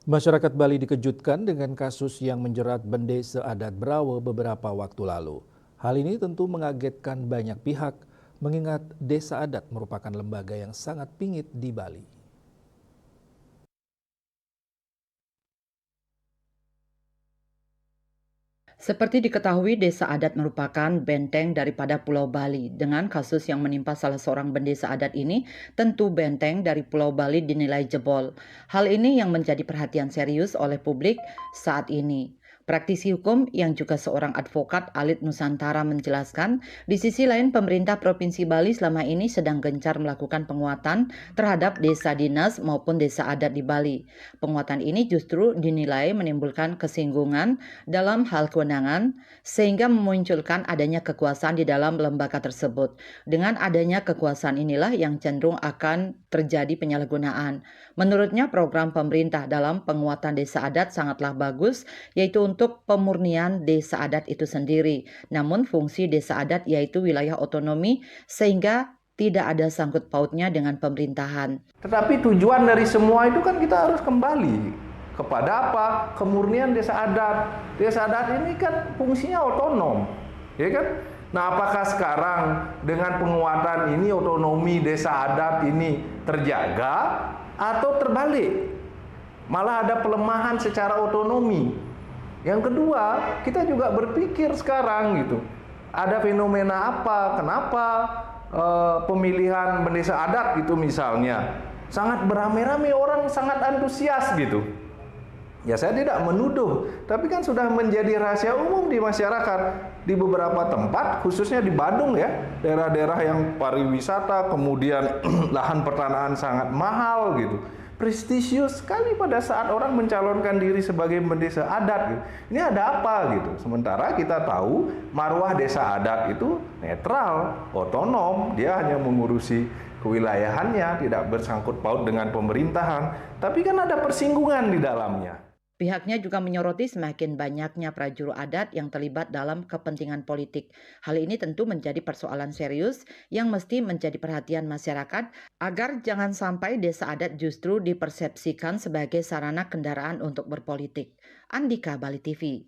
Masyarakat Bali dikejutkan dengan kasus yang menjerat Bendesa Adat Brawa beberapa waktu lalu. Hal ini tentu mengagetkan banyak pihak, mengingat desa adat merupakan lembaga yang sangat pingit di Bali. Seperti diketahui, desa adat merupakan benteng daripada Pulau Bali. Dengan kasus yang menimpa salah seorang bendesa adat ini, tentu benteng dari Pulau Bali dinilai jebol. Hal ini yang menjadi perhatian serius oleh publik saat ini. Praktisi hukum yang juga seorang advokat Alit Nusantara menjelaskan, di sisi lain pemerintah Provinsi Bali selama ini sedang gencar melakukan penguatan terhadap desa dinas maupun desa adat di Bali. Penguatan ini justru dinilai menimbulkan kesinggungan dalam hal kewenangan sehingga memunculkan adanya kekuasaan di dalam lembaga tersebut. Dengan adanya kekuasaan inilah yang cenderung akan terjadi penyalahgunaan. Menurutnya program pemerintah dalam penguatan desa adat sangatlah bagus, yaitu untuk pemurnian desa adat itu sendiri. Namun fungsi desa adat yaitu wilayah otonomi sehingga tidak ada sangkut pautnya dengan pemerintahan. Tetapi tujuan dari semua itu kan kita harus kembali kepada apa? Kemurnian desa adat. Desa adat ini kan fungsinya otonom, ya kan? Nah, apakah sekarang dengan penguatan ini otonomi desa adat ini terjaga atau terbalik? Malah ada pelemahan secara otonomi. Yang kedua, kita juga berpikir sekarang gitu. Ada fenomena apa? Kenapa pemilihan bendesa adat itu misalnya sangat beramai-ramai, orang sangat antusias gitu. Ya, saya tidak menuduh, tapi kan sudah menjadi rahasia umum di masyarakat. Di beberapa tempat, khususnya di Bandung ya, daerah-daerah yang pariwisata, kemudian lahan pertanahan sangat mahal gitu. Prestisius sekali pada saat orang mencalonkan diri sebagai bendesa adat gitu. Ini ada apa gitu. Sementara kita tahu marwah desa adat itu netral, otonom, dia hanya mengurusi kewilayahannya, tidak bersangkut paut dengan pemerintahan. Tapi kan ada persinggungan di dalamnya. Pihaknya juga menyoroti semakin banyaknya prajurit adat yang terlibat dalam kepentingan politik. Hal ini tentu menjadi persoalan serius yang mesti menjadi perhatian masyarakat agar jangan sampai desa adat justru dipersepsikan sebagai sarana kendaraan untuk berpolitik. Andika, Bali TV.